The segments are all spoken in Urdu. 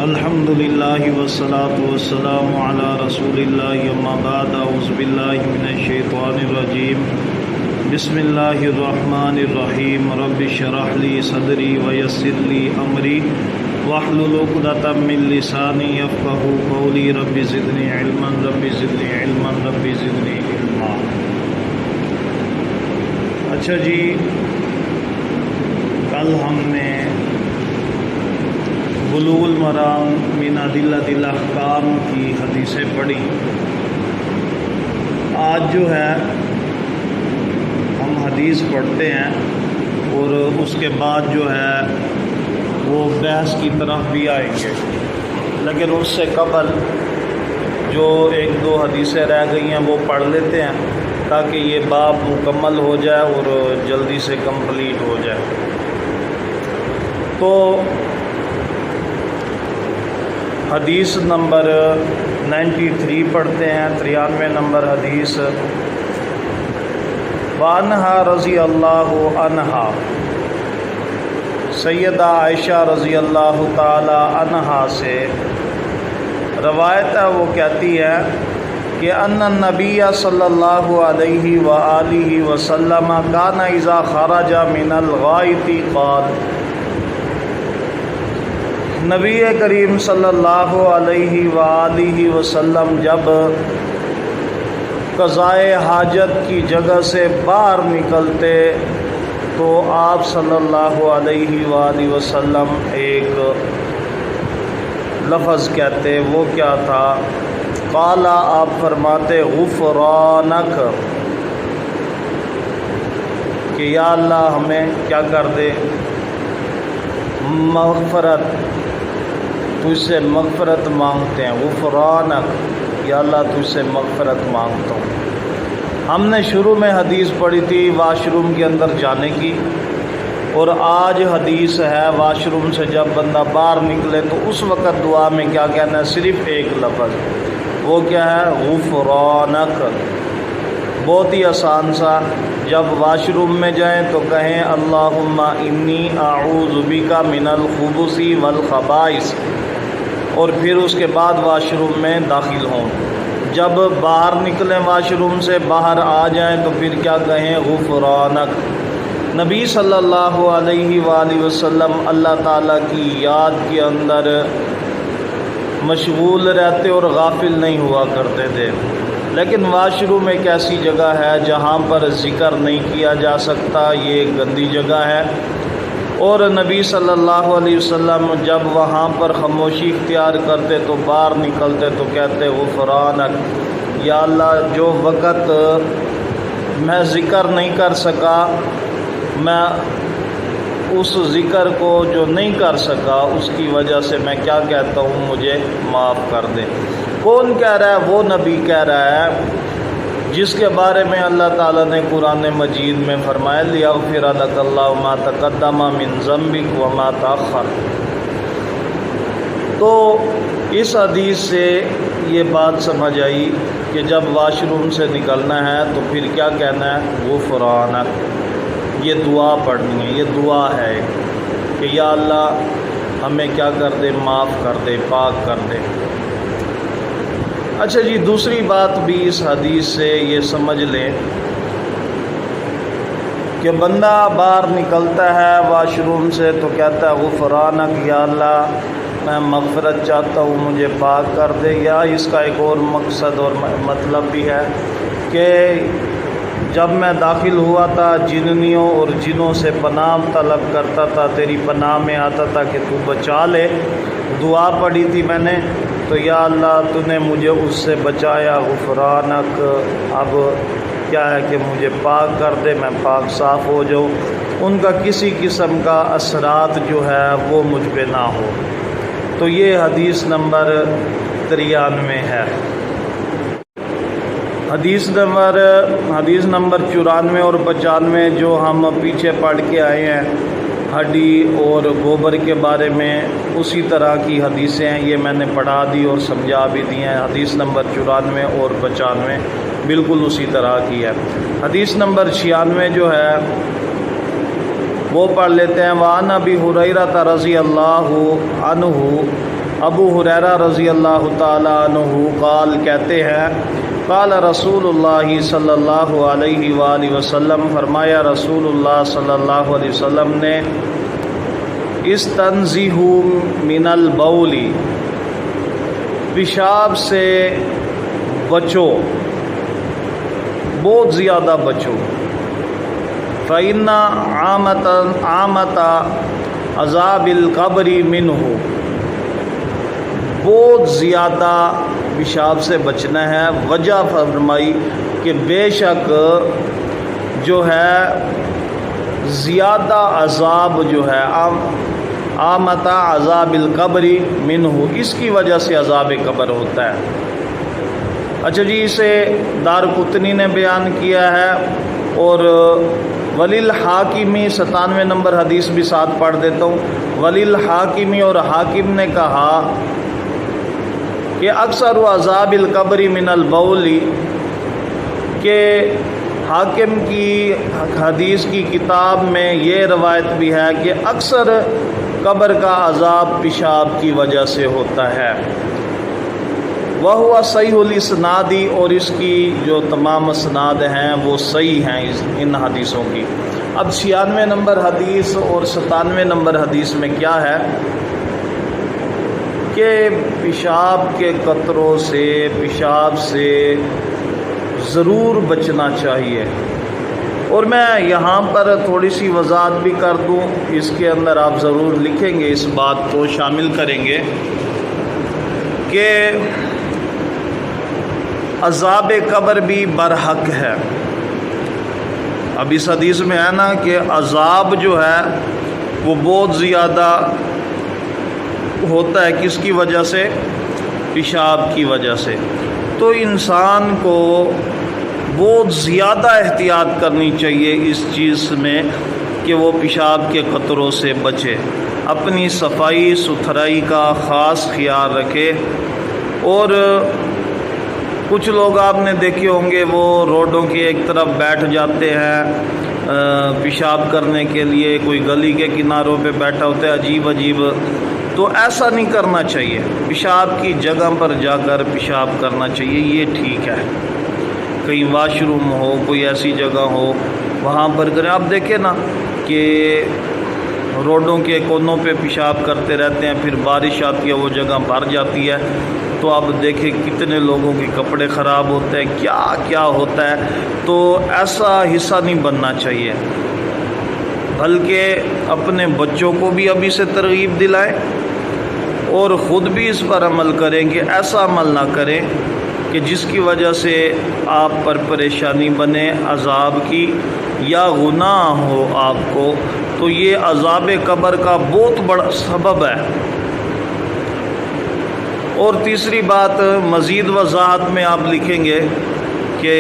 الحمد للہ والصلاة والسلام علی رسول اللہ اما بعد اعوذ باللہ من الشیطان الرجیم بسم اللہ الرحمن الرحیم رب اشرح لی صدری ویسر لی امری واحلل عقدۃ من لسانی یفقہوا قولی رب زدنی علما رب زدنی علما رب زدنی علما۔ اچھا جی، کل ہم نے بلوغ المرام من ادلۃ الاحکام کی حدیثیں پڑھی۔ آج جو ہے ہم حدیث پڑھتے ہیں اور اس کے بعد جو ہے وہ بحث کی طرف بھی آئیں گے، لیکن اس سے قبل جو ایک دو حدیثیں رہ گئی ہیں وہ پڑھ لیتے ہیں تاکہ یہ باب مکمل ہو جائے اور جلدی سے کمپلیٹ ہو جائے۔ تو حدیث نمبر 93 پڑھتے ہیں، 93 نمبر حدیث۔ وعنہا رضی اللہ عنہا، سیدہ عائشہ رضی اللہ تعالی عنہا سے روایت ہے، وہ کہتی ہے کہ ان النبی صلی اللہ علیہ وآلہ وسلم کان اذا خرج من الغائط قال، نبی کریم صلی اللہ علیہ وآلہ وسلم جب قضائے حاجت کی جگہ سے باہر نکلتے تو آپ صلی اللہ علیہ وآلہ وسلم ایک لفظ کہتے، وہ کیا تھا؟ قال، آپ فرماتے غفرانک، کہ یا اللہ ہمیں کیا کر دے، مغفرت، تجھ سے مغفرت مانگتے ہیں، غفرانک، یا اللہ تجھ سے مغفرت مانگتا ہوں۔ ہم نے شروع میں حدیث پڑھی تھی واش روم کے اندر جانے کی، اور آج حدیث ہے واش روم سے جب بندہ باہر نکلے تو اس وقت دعا میں کیا کہنا ہے؟ صرف ایک لفظ، وہ کیا ہے؟ غفرانک۔ بہت ہی آسان سا، جب واش روم میں جائیں تو کہیں اللہم انی اعوذ بک من الخبث والخبائث، اور پھر اس کے بعد واش روم میں داخل ہوں۔ جب باہر نکلیں واش روم سے، باہر آ جائیں تو پھر کیا کہیں؟ غفرانک۔ نبی صلی اللہ علیہ وآلہ وسلم اللہ تعالیٰ کی یاد کے اندر مشغول رہتے اور غافل نہیں ہوا کرتے تھے، لیکن واش روم ایک ایسی جگہ ہے جہاں پر ذکر نہیں کیا جا سکتا، یہ گندی جگہ ہے، اور نبی صلی اللہ علیہ وسلم جب وہاں پر خاموشی اختیار کرتے تو باہر نکلتے تو کہتے غفرانک، یا اللہ جو وقت میں ذکر نہیں کر سکا، میں اس ذکر کو جو نہیں کر سکا اس کی وجہ سے میں کیا کہتا ہوں، مجھے معاف کر دے۔ کون کہہ رہا ہے؟ وہ نبی کہہ رہا ہے جس کے بارے میں اللہ تعالیٰ نے قرآن مجید میں فرمایا لیغفر لک اللہ ما تقدم من ذنبک وما تأخر۔ تو اس حدیث سے یہ بات سمجھ آئی کہ جب واش روم سے نکلنا ہے تو پھر کیا کہنا ہے؟ غفرانک۔ یہ دعا پڑھنی ہے، یہ دعا ہے کہ یا اللہ ہمیں کیا کر دے؟ معاف کر دے، پاک کر دے۔ اچھا جی، دوسری بات بھی اس حدیث سے یہ سمجھ لیں کہ بندہ باہر نکلتا ہے واش روم سے تو کہتا ہے غفرانک، یا اللہ میں مغفرت چاہتا ہوں، مجھے پاک کر دے۔ یا اس کا ایک اور مقصد اور مطلب بھی ہے کہ جب میں داخل ہوا تھا جننیوں اور جنوں سے پناہ طلب کرتا تھا، تیری پناہ میں آتا تھا کہ تو بچا لے، دعا پڑھی تھی میں نے، تو یا اللہ تو نے مجھے اس سے بچایا، غفرانک۔ اب کیا ہے کہ مجھے پاک کر دے، میں پاک صاف ہو جاؤں، ان کا کسی قسم کا اثرات جو ہے وہ مجھ پہ نہ ہو۔ تو یہ حدیث نمبر 93 ہے۔ حدیث نمبر 94 اور 95 جو ہم پیچھے پڑھ کے آئے ہیں، ہڈی اور گوبر کے بارے میں اسی طرح کی حدیثیں ہیں، یہ میں نے پڑھا دی اور سمجھا بھی دی ہیں۔ حدیث نمبر 94 اور 95 بالکل اسی طرح کی ہے۔ حدیث نمبر 96 جو ہے وہ پڑھ لیتے ہیں۔ وعن ابی ہریرہ رضی اللہ عنہ ابو ہریرہ رضی اللہ تعالیٰ عنہ قال کہتے ہیں قال رسول اللہ صلی اللہ علیہ وآلہ وسلم فرمایا رسول اللہ صلی اللہ علیہ وسلم نے استنزہوا من البول پیشاب سے بچو، بہت زیادہ بچو، فإن عامۃ عذاب القبر منہ، بہت زیادہ پیشاب سے بچنا ہے۔ وجہ فرمائی کہ بے شک جو ہے زیادہ عذاب جو ہے عامۃ عذاب القبر منہ، اس کی وجہ سے عذاب قبر ہوتا ہے۔ اچھا جی، اسے دارقطنی نے بیان کیا ہے، اور وللحاکمی 97 نمبر حدیث بھی ساتھ پڑھ دیتا ہوں۔ وللحاکمی، اور حاکم نے کہا کہ اکثر عذاب القبر من البول، کہ حاکم کی حدیث کی کتاب میں یہ روایت بھی ہے کہ اکثر قبر کا عذاب پیشاب کی وجہ سے ہوتا ہے۔ وَهُوَ صحیح الاسنادی، اور اس کی جو تمام اسناد ہیں وہ صحیح ہیں ان حدیثوں کی۔ اب 96 نمبر حدیث اور 97 نمبر حدیث میں کیا ہے کہ پیشاب کے قطروں سے، پیشاب سے ضرور بچنا چاہیے۔ اور میں یہاں پر تھوڑی سی وضاحت بھی کر دوں، اس کے اندر آپ ضرور لکھیں گے، اس بات کو شامل کریں گے کہ عذاب قبر بھی برحق ہے۔ اب اس حدیث میں ہے نا کہ عذاب جو ہے وہ بہت زیادہ ہوتا ہے، کس کی وجہ سے؟ پیشاب کی وجہ سے۔ تو انسان کو بہت زیادہ احتیاط کرنی چاہیے اس چیز میں کہ وہ پیشاب کے قطروں سے بچے، اپنی صفائی ستھرائی کا خاص خیال رکھے۔ اور کچھ لوگ آپ نے دیکھے ہوں گے وہ روڈوں کی ایک طرف بیٹھ جاتے ہیں پیشاب کرنے کے لیے، کوئی گلی کے کناروں پہ بیٹھا ہوتا ہے، عجیب عجیب۔ تو ایسا نہیں کرنا چاہیے، پیشاب کی جگہ پر جا کر پیشاب کرنا چاہیے، یہ ٹھیک ہے۔ کہیں واش روم ہو، کوئی ایسی جگہ ہو، وہاں پر کریں۔ آپ دیکھیں نا کہ روڈوں کے کونوں پہ پیشاب کرتے رہتے ہیں، پھر بارش آتی ہے وہ جگہ بھر جاتی ہے، تو آپ دیکھیں کتنے لوگوں کے کپڑے خراب ہوتے ہیں، کیا کیا ہوتا ہے۔ تو ایسا حصہ نہیں بننا چاہیے، بلکہ اپنے بچوں کو بھی ابھی سے ترغیب دلائیں اور خود بھی اس پر عمل کریں کہ ایسا عمل نہ کریں کہ جس کی وجہ سے آپ پر پریشانی بنے عذاب کی، یا گناہ ہو آپ کو، تو یہ عذاب قبر کا بہت بڑا سبب ہے۔ اور تیسری بات مزید وضاحت میں آپ لکھیں گے کہ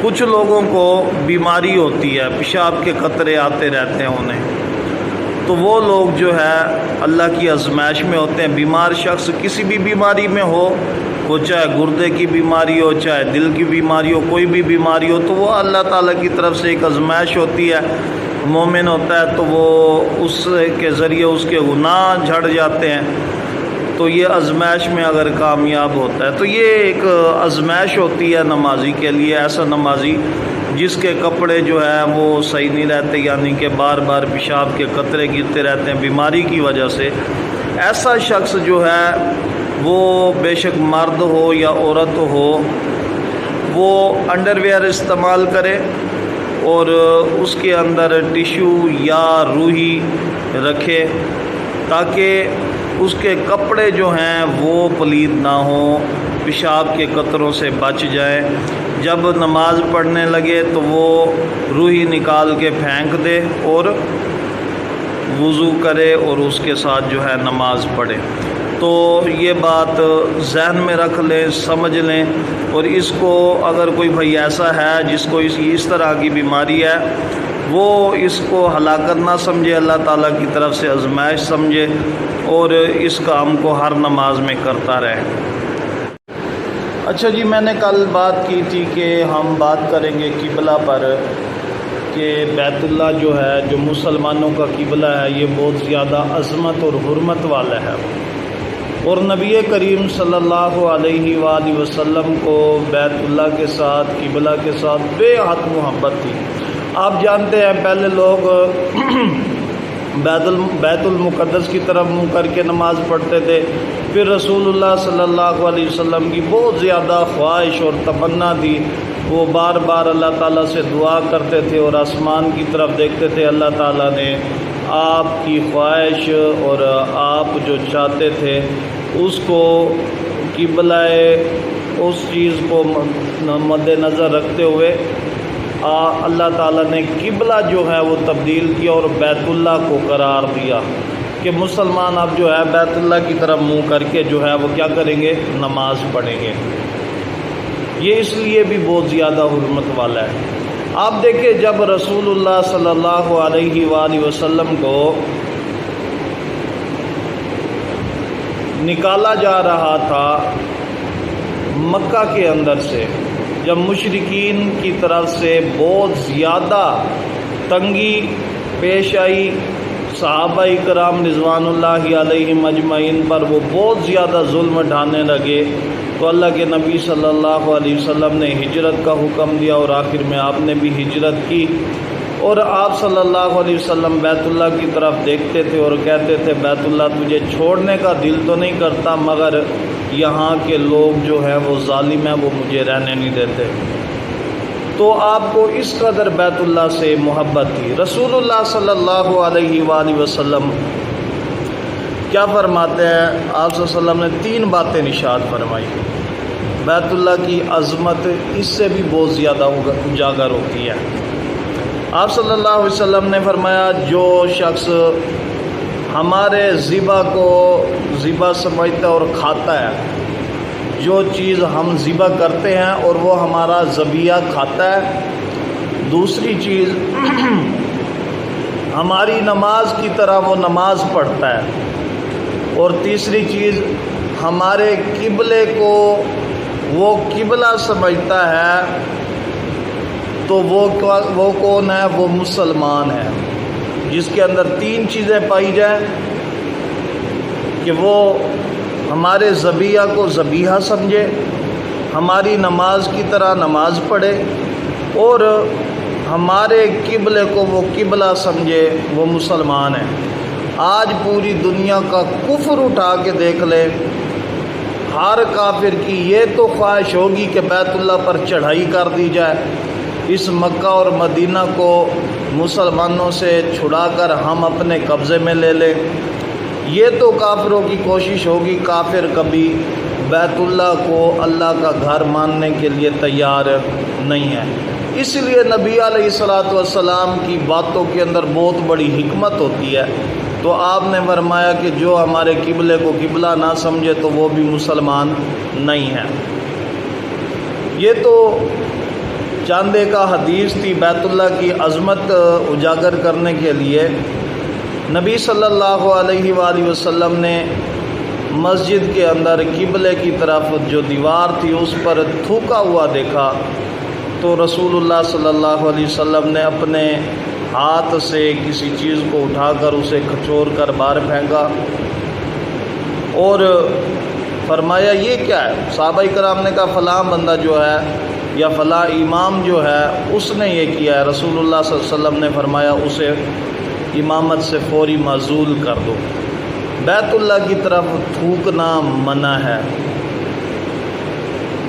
کچھ لوگوں کو بیماری ہوتی ہے، پیشاب کے قطرے آتے رہتے ہیں انہیں، تو وہ لوگ جو ہے اللہ کی آزمائش میں ہوتے ہیں۔ بیمار شخص کسی بھی بیماری میں ہو، وہ چاہے گردے کی بیماری ہو، چاہے دل کی بیماری ہو، کوئی بھی بیماری ہو، تو وہ اللہ تعالیٰ کی طرف سے ایک آزمائش ہوتی ہے۔ مومن ہوتا ہے تو وہ اس کے ذریعے اس کے گناہ جھڑ جاتے ہیں، تو یہ آزمائش میں اگر کامیاب ہوتا ہے تو یہ ایک آزمائش ہوتی ہے نمازی کے لیے۔ ایسا نمازی جس کے کپڑے جو ہیں وہ صحیح نہیں رہتے، یعنی کہ بار بار پیشاب کے قطرے گرتے رہتے ہیں بیماری کی وجہ سے، ایسا شخص جو ہے وہ بے شک مرد ہو یا عورت ہو، وہ انڈر ویئر استعمال کرے اور اس کے اندر ٹیشو یا روئی رکھے تاکہ اس کے کپڑے جو ہیں وہ پلید نہ ہوں، پیشاب کے قطروں سے بچ جائیں۔ جب نماز پڑھنے لگے تو وہ روئی نکال کے پھینک دے اور وضو کرے اور اس کے ساتھ جو ہے نماز پڑھے۔ تو یہ بات ذہن میں رکھ لیں، سمجھ لیں، اور اس کو اگر کوئی بھائی ایسا ہے جس کو اس طرح کی بیماری ہے، وہ اس کو ہلاکت نہ سمجھے، اللہ تعالیٰ کی طرف سے آزمائش سمجھے اور اس کام کو ہر نماز میں کرتا رہے۔ اچھا جی، میں نے کل بات کی تھی کہ ہم بات کریں گے قبلہ پر، کہ بیت اللہ جو ہے، جو مسلمانوں کا قبلہ ہے، یہ بہت زیادہ عظمت اور حرمت والا ہے۔ اور نبی کریم صلی اللہ علیہ وآلہ وسلم کو بیت اللہ کے ساتھ قبلہ کے ساتھ بے حد محبت تھی۔ آپ جانتے ہیں پہلے لوگ بیت المقدس کی طرف منہ کر کے نماز پڑھتے تھے، پھر رسول اللہ صلی اللہ علیہ وسلم کی بہت زیادہ خواہش اور تمنا تھی، وہ بار بار اللہ تعالیٰ سے دعا کرتے تھے اور آسمان کی طرف دیکھتے تھے۔ اللہ تعالیٰ نے آپ کی خواہش اور آپ جو چاہتے تھے اس کو قبلہ اس چیز کو مد نظر رکھتے ہوئے اللہ تعالیٰ نے قبلہ جو ہے وہ تبدیل کیا اور بیت اللہ کو قرار دیا کہ مسلمان اب جو ہے بیت اللہ کی طرف منہ کر کے جو ہے وہ کیا کریں گے، نماز پڑھیں گے۔ یہ اس لیے بھی بہت زیادہ حرمت والا ہے۔ آپ دیکھیں جب رسول اللہ صلی اللہ علیہ وآلہ وسلم کو نکالا جا رہا تھا مکہ کے اندر سے، جب مشرکین کی طرف سے بہت زیادہ تنگی پیش آئی، صحابہ کرام رضوان اللہ علیہم اجمعین پر وہ بہت زیادہ ظلم ڈھانے لگے، تو اللہ کے نبی صلی اللہ علیہ وسلم نے ہجرت کا حکم دیا اور آخر میں آپ نے بھی ہجرت کی، اور آپ صلی اللہ علیہ وسلم بیت اللہ کی طرف دیکھتے تھے اور کہتے تھے بیت اللہ تجھے چھوڑنے کا دل تو نہیں کرتا، مگر یہاں کے لوگ جو ہیں وہ ظالم ہیں، وہ مجھے رہنے نہیں دیتے۔ تو آپ کو اس قدر بیت اللہ سے محبت تھی۔ رسول اللہ صلی اللہ علیہ وآلہ وسلم کیا فرماتے ہیں؟ آپ صلی اللہ علیہ وسلم نے 3 باتیں ارشاد فرمائی۔ بیت اللہ کی عظمت اس سے بھی بہت زیادہ اجاگر ہوتی ہے۔ آپ صلی اللہ علیہ وسلم نے فرمایا جو شخص ہمارے ذبح کو ذبح سمجھتا ہے اور کھاتا ہے، جو چیز ہم ذبح کرتے ہیں اور وہ ہمارا ذبیحہ کھاتا ہے، دوسری چیز ہماری نماز کی طرح وہ نماز پڑھتا ہے، اور تیسری چیز ہمارے قبلے کو وہ قبلہ سمجھتا ہے، تو وہ کون ہے؟ وہ مسلمان ہے۔ جس کے اندر 3 چیزیں پائی جائیں کہ وہ ہمارے ذبیحہ کو ذبیحہ سمجھے، ہماری نماز کی طرح نماز پڑھے، اور ہمارے قبلے کو وہ قبلہ سمجھے، وہ مسلمان ہے۔ آج پوری دنیا کا کفر اٹھا کے دیکھ لے، ہر کافر کی یہ تو خواہش ہوگی کہ بیت اللہ پر چڑھائی کر دی جائے، اس مکہ اور مدینہ کو مسلمانوں سے چھڑا کر ہم اپنے قبضے میں لے لیں۔ یہ تو کافروں کی کوشش ہوگی، کافر کبھی بیت اللہ کو اللہ کا گھر ماننے کے لیے تیار نہیں ہے۔ اس لیے نبی علیہ الصلوۃ والسلام کی باتوں کے اندر بہت بڑی حکمت ہوتی ہے۔ تو آپ نے فرمایا کہ جو ہمارے قبلے کو قبلہ نہ سمجھے تو وہ بھی مسلمان نہیں ہے۔ یہ تو چند کا حدیث تھی بیت اللہ کی عظمت اجاگر کرنے کے لیے۔ نبی صلی اللہ علیہ وآلہ وسلم نے مسجد کے اندر قبلے کی طرف جو دیوار تھی اس پر تھوکا ہوا دیکھا، تو رسول اللہ صلی اللہ علیہ وسلم نے اپنے ہاتھ سے کسی چیز کو اٹھا کر اسے کھچور کر باہر پھینکا اور فرمایا یہ کیا ہے؟ صحابہ کرام نے کہا فلاں بندہ جو ہے یا فلاں امام جو ہے اس نے یہ کیا ہے۔ رسول اللہ صلی اللہ علیہ وسلم نے فرمایا اسے امامت سے فوری معزول کر دو۔ بیت اللہ کی طرف تھوکنا منع ہے،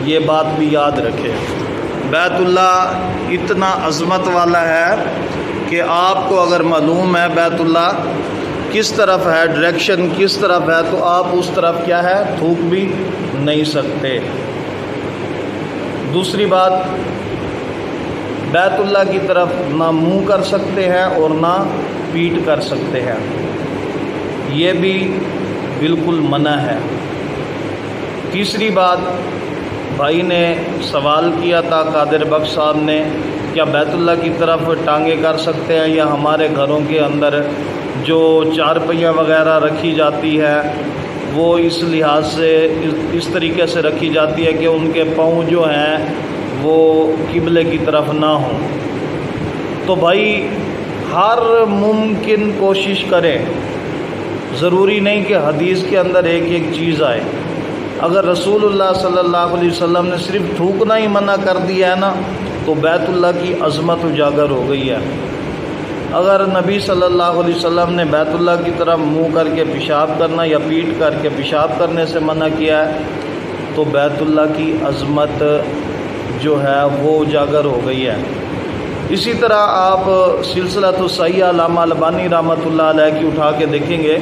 یہ بات بھی یاد رکھے۔ بیت اللہ اتنا عظمت والا ہے کہ آپ کو اگر معلوم ہے بیت اللہ کس طرف ہے، ڈائریکشن کس طرف ہے، تو آپ اس طرف کیا ہے تھوک بھی نہیں سکتے۔ دوسری بات، بیت اللہ کی طرف نہ منہ کر سکتے ہیں اور نہ پیٹ کر سکتے ہیں، یہ بھی بالکل منع ہے۔ تیسری بات، بھائی نے سوال کیا تھا قادر بخش صاحب نے، کیا بیت اللہ کی طرف ٹانگیں کر سکتے ہیں یا ہمارے گھروں کے اندر جو چارپائیاں وغیرہ رکھی جاتی ہے وہ اس لحاظ سے اس طریقے سے رکھی جاتی ہے کہ ان کے پاؤں جو ہیں وہ قبلے کی طرف نہ ہوں۔ تو بھائی ہر ممکن کوشش کریں، ضروری نہیں کہ حدیث کے اندر ایک ایک چیز آئے۔ اگر رسول اللہ صلی اللہ علیہ وسلم نے صرف تھوکنا ہی منع کر دیا ہے نا تو بیت اللہ کی عظمت اجاگر ہو گئی ہے۔ اگر نبی صلی اللہ علیہ وسلم نے بیت اللہ کی طرف منہ کر کے پیشاب کرنا یا پیٹ کر کے پیشاب کرنے سے منع کیا ہے تو بیت اللہ کی عظمت جو ہے وہ اجاگر ہو گئی ہے۔ اسی طرح آپ سلسلۃ الصحیحہ علامہ البانی رحمۃ اللہ علیہ کی اٹھا کے دیکھیں گے،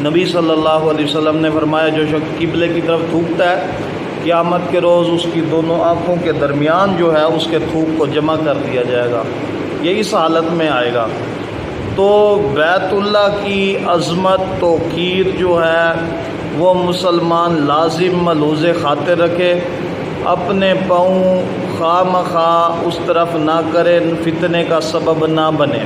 نبی صلی اللہ علیہ وسلم نے فرمایا جو شخص قبلے کی طرف تھوکتا ہے قیامت کے روز اس کی دونوں آنکھوں کے درمیان جو ہے اس کے تھوک کو جمع کر دیا جائے گا، یہ اس حالت میں آئے گا۔ تو بیت اللہ کی عظمت توقیر جو ہے وہ مسلمان لازم ملحوظ خاطر رکھے، اپنے پاؤں خواہ مخواہ اس طرف نہ کرے، فتنے کا سبب نہ بنے۔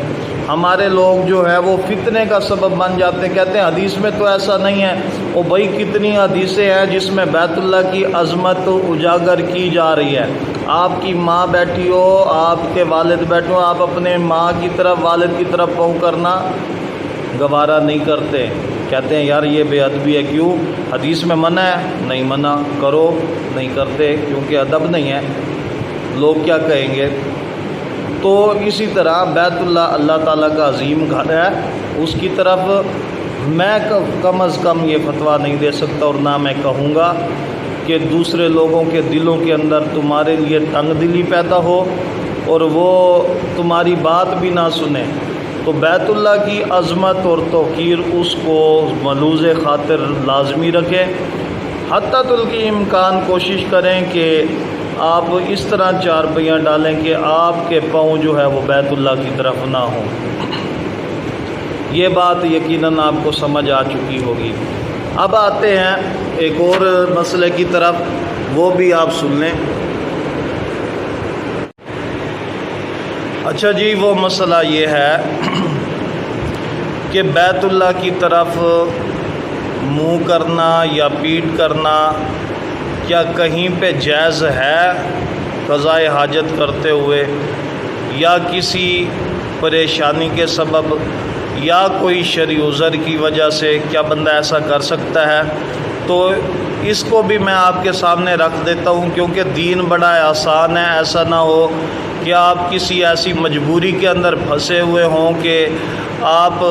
ہمارے لوگ جو ہے وہ فتنے کا سبب بن جاتے ہیں، کہتے ہیں حدیث میں تو ایسا نہیں ہے۔ او بھائی کتنی حدیثیں ہیں جس میں بیت اللہ کی عظمت اجاگر کی جا رہی ہے۔ آپ کی ماں بیٹھی ہو، آپ کے والد بیٹھے ہو، آپ اپنے ماں کی طرف والد کی طرف پاؤں کرنا گوارا نہیں کرتے، کہتے ہیں یار یہ بے ادبی ہے۔ کیوں؟ حدیث میں منع ہے، نہیں منع کرو، نہیں کرتے کیونکہ ادب نہیں ہے، لوگ کیا کہیں گے۔ تو اسی طرح بیت اللہ اللہ تعالیٰ کا عظیم گھر ہے، اس کی طرف میں کم از کم یہ فتویٰ نہیں دے سکتا اور نہ میں کہوں گا کہ دوسرے لوگوں کے دلوں کے اندر تمہارے لیے تنگ دلی پیدا ہو اور وہ تمہاری بات بھی نہ سنیں۔ تو بیت اللہ کی عظمت اور توقیر اس کو ملحوظ خاطر لازمی رکھیں، حتیٰ الامکان کوشش کریں کہ آپ اس طرح چار پہیاں ڈالیں کہ آپ کے پاؤں جو ہے وہ بیت اللہ کی طرف نہ ہوں۔ یہ بات یقیناً آپ کو سمجھ آ چکی ہوگی۔ اب آتے ہیں ایک اور مسئلے کی طرف، وہ بھی آپ سن لیں۔ اچھا جی، وہ مسئلہ یہ ہے کہ بیت اللہ کی طرف منہ کرنا یا پیٹ کرنا کیا کہیں پہ جائز ہے قضاء حاجت کرتے ہوئے، یا کسی پریشانی کے سبب یا کوئی شرعی عذر کی وجہ سے کیا بندہ ایسا کر سکتا ہے؟ تو اس کو بھی میں آپ کے سامنے رکھ دیتا ہوں، کیونکہ دین بڑا آسان ہے۔ ایسا نہ ہو کہ آپ کسی ایسی مجبوری کے اندر پھنسے ہوئے ہوں کہ آپ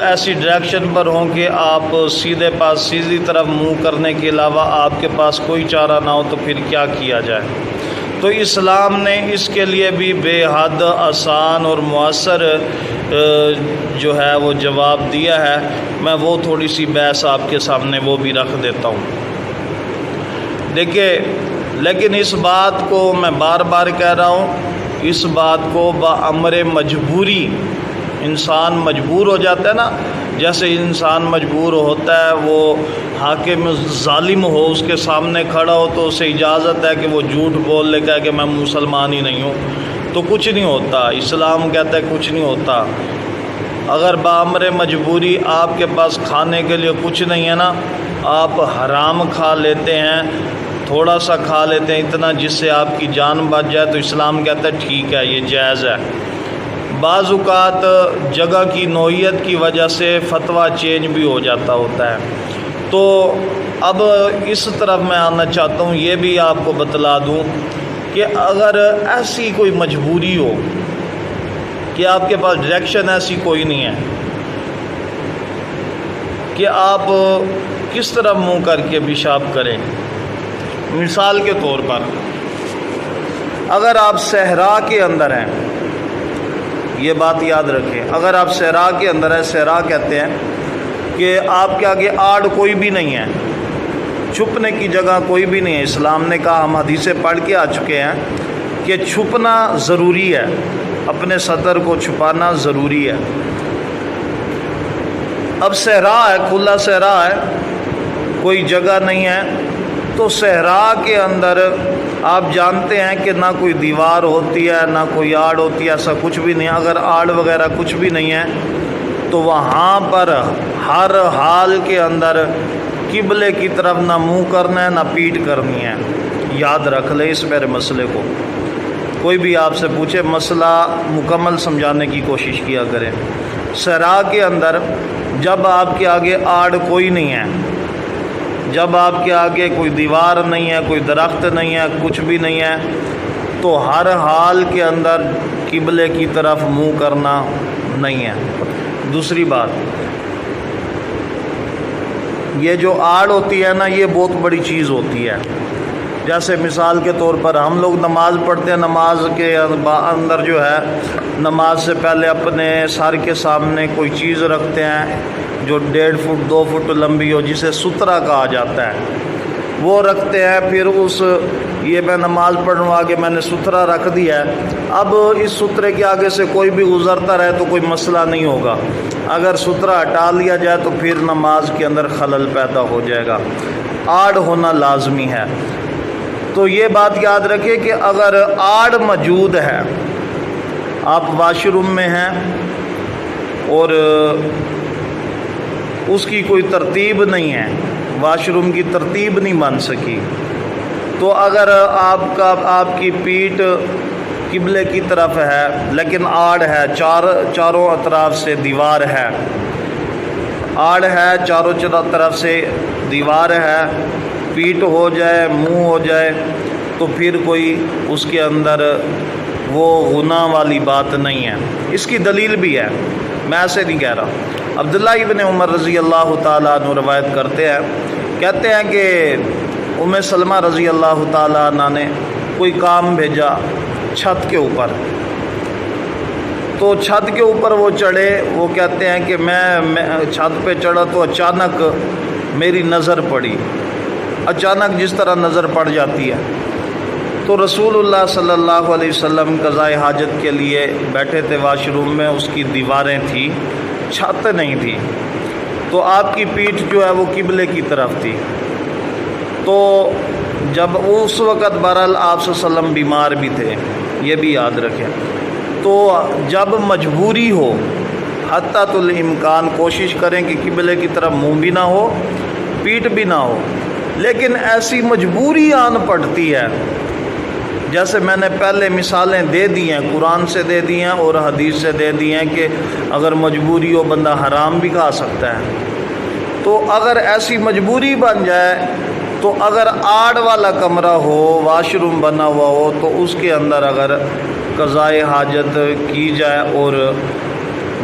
ایسی ڈائریکشن پر ہوں کہ آپ سیدھی طرف منہ کرنے کے علاوہ آپ کے پاس کوئی چارہ نہ ہو، تو پھر کیا کیا جائے؟ تو اسلام نے اس کے لیے بھی بے حد آسان اور مؤثر جو ہے وہ جواب دیا ہے۔ میں وہ تھوڑی سی بحث آپ کے سامنے وہ بھی رکھ دیتا ہوں۔ دیکھیے، لیکن اس بات کو میں بار بار کہہ رہا ہوں، اس بات کو بامر مجبوری انسان مجبور ہو جاتا ہے نا، جیسے انسان مجبور ہوتا ہے، وہ حاکم ظالم ہو اس کے سامنے کھڑا ہو تو اسے اجازت ہے کہ وہ جھوٹ بول لے، کہ میں مسلمان ہی نہیں ہوں، تو کچھ نہیں ہوتا۔ اسلام کہتا ہے کچھ نہیں ہوتا۔ اگر بامر مجبوری آپ کے پاس کھانے کے لیے کچھ نہیں ہے نا، آپ حرام کھا لیتے ہیں، تھوڑا سا کھا لیتے ہیں اتنا جس سے آپ کی جان بچ جائے، تو اسلام کہتا ہے ٹھیک ہے، یہ جائز ہے۔ بعض اوقات جگہ کی نوعیت کی وجہ سے فتویٰ چینج بھی ہو جاتا ہوتا ہے۔ تو اب اس طرف میں آنا چاہتا ہوں، یہ بھی آپ کو بتلا دوں کہ اگر ایسی کوئی مجبوری ہو کہ آپ کے پاس ڈائریکشن ایسی کوئی نہیں ہے کہ آپ کس طرح منہ کر کے پیشاب کریں، مثال کے طور پر اگر آپ صحرا کے اندر ہیں، یہ بات یاد رکھیں، اگر آپ صحرا کے اندر ہیں، صحرا کہتے ہیں کہ آپ کے آگے آڑ کوئی بھی نہیں ہے، چھپنے کی جگہ کوئی بھی نہیں ہے۔ اسلام نے کہا، ہم حدیثیں پڑھ کے آ چکے ہیں کہ چھپنا ضروری ہے، اپنے صدر کو چھپانا ضروری ہے۔ اب صحرا ہے، کھلا صحرا ہے، کوئی جگہ نہیں ہے، تو صحرا کے اندر آپ جانتے ہیں کہ نہ کوئی دیوار ہوتی ہے، نہ کوئی آڑ ہوتی ہے، ایسا کچھ بھی نہیں ہے۔ اگر آڑ وغیرہ کچھ بھی نہیں ہے تو وہاں پر ہر حال کے اندر قبلے کی طرف نہ منہ کرنا ہے، نہ پیٹ کرنی ہے۔ یاد رکھ لیں اس میرے مسئلے کو، کوئی بھی آپ سے پوچھے مسئلہ مکمل سمجھانے کی کوشش کیا کریں۔ صحرا کے اندر جب آپ کے آگے آڑ کوئی نہیں ہے، جب آپ کے آگے کوئی دیوار نہیں ہے، کوئی درخت نہیں ہے، کچھ بھی نہیں ہے، تو ہر حال کے اندر قبلے کی طرف منہ کرنا نہیں ہے۔ دوسری بات، یہ جو آڑ ہوتی ہے نا، یہ بہت بڑی چیز ہوتی ہے۔ جیسے مثال کے طور پر ہم لوگ نماز پڑھتے ہیں، نماز کے اندر جو ہے نماز سے پہلے اپنے سر کے سامنے کوئی چیز رکھتے ہیں جو 1.5 فٹ 2 فٹ لمبی ہو، جسے سترہ کہا جاتا ہے، وہ رکھتے ہیں۔ پھر یہ میں نماز پڑھنے آگے میں نے سترہ رکھ دیا ہے، اب اس سترے کے آگے سے کوئی بھی گزرتا رہے تو کوئی مسئلہ نہیں ہوگا۔ اگر سترہ ہٹا لیا جائے تو پھر نماز کے اندر خلل پیدا ہو جائے گا، آڑ ہونا لازمی ہے۔ تو یہ بات یاد رکھیں کہ اگر آڑ موجود ہے، آپ واش روم میں ہیں اور اس کی کوئی ترتیب نہیں ہے، واش روم کی ترتیب نہیں بن سکی، تو اگر آپ کی پیٹھ قبلے کی طرف ہے لیکن آڑ ہے، چاروں اطراف سے دیوار ہے، آڑ ہے، چاروں طرف سے دیوار ہے، پیٹھ ہو جائے، منہ ہو جائے، تو پھر کوئی اس کے اندر وہ گناہ والی بات نہیں ہے۔ اس کی دلیل بھی ہے، میں ایسے نہیں کہہ رہا۔ عبداللہ ابن عمر رضی اللہ تعالیٰ عنہ روایت کرتے ہیں، کہتے ہیں کہ ام سلمہ رضی اللہ تعالیٰ عنہ نے کوئی کام بھیجا چھت کے اوپر، تو چھت کے اوپر وہ چڑھے، وہ کہتے ہیں کہ میں چھت پہ چڑھا تو اچانک میری نظر پڑی، اچانک جس طرح نظر پڑ جاتی ہے، تو رسول اللہ صلی اللہ علیہ وسلم قضائے حاجت کے لیے بیٹھے تھے واش روم میں، اس کی دیواریں تھیں، چھت نہیں تھی، تو آپ کی پیٹھ جو ہے وہ قبلے کی طرف تھی۔ تو جب اس وقت بہرحال آپ صلی اللہ علیہ وسلم بیمار بھی تھے، یہ بھی یاد رکھیں، تو جب مجبوری ہو حتیٰ الامکان کوشش کریں کہ قبلے کی طرف منہ بھی نہ ہو، پیٹھ بھی نہ ہو، لیکن ایسی مجبوری آن پڑتی ہے، جیسے میں نے پہلے مثالیں دے دی ہیں، قرآن سے دے دی ہیں اور حدیث سے دے دی ہیں کہ اگر مجبوری ہو بندہ حرام بھی کھا سکتا ہے۔ تو اگر ایسی مجبوری بن جائے تو اگر آڑ والا کمرہ ہو، واش روم بنا ہوا ہو، تو اس کے اندر اگر قضائے حاجت کی جائے اور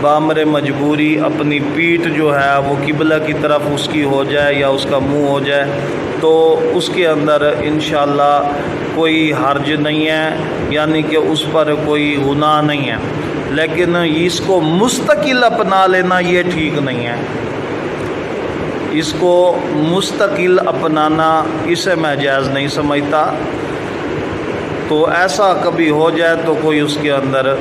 بامر مجبوری اپنی پیٹھ جو ہے وہ قبلہ کی طرف اس کی ہو جائے یا اس کا منہ ہو جائے، تو اس کے اندر انشاءاللہ کوئی حرج نہیں ہے، یعنی کہ اس پر کوئی گناہ نہیں ہے۔ لیکن اس کو مستقل اپنا لینا یہ ٹھیک نہیں ہے، اس کو مستقل اپنانا اسے میں جائز نہیں سمجھتا۔ تو ایسا کبھی ہو جائے تو کوئی اس کے اندر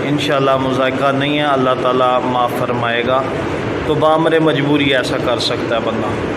انشاءاللہ مذائقہ نہیں ہے، اللہ تعالیٰ معاف فرمائے گا۔ تو بامر مجبوری ایسا کر سکتا ہے بندہ۔